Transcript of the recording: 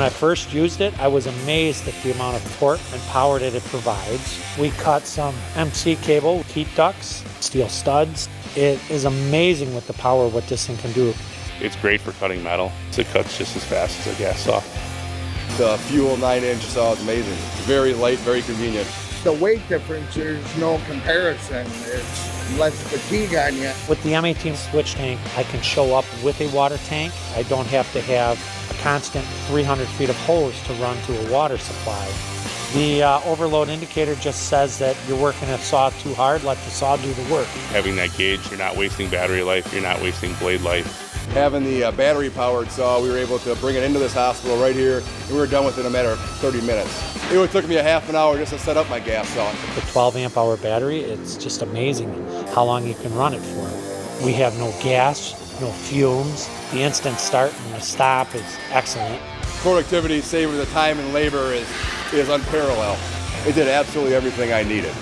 I first used it, I was amazed at the amount of torque and power that it provides. We cut some MC cable, heat ducts, steel studs. It is amazing with the power what this thing can do. It's great for cutting metal. It cuts just as fast as a gas saw. The fuel 9-inch saw is amazing. Very light, very convenient. The weight difference, there's no comparison. It's less fatigue on you. With the M18 switch tank, I can show up with a water tank. I don't have to have a constant 300 feet of hose to run to a water supply. The overload indicator just says that you're working a saw too hard, let the saw do the work. Having that gauge, you're not wasting battery life, you're not wasting blade life. Having the battery-powered saw, we were able to bring it into this hospital right here, and we were done within a matter of 30 minutes. It only took me a half an hour just to set up my gas saw. The 12 amp hour battery, it's just amazing how long you can run it for. We have no gas, no fumes. The instant start and the stop is excellent. Productivity, saving the time and labor is unparalleled. It did absolutely everything I needed.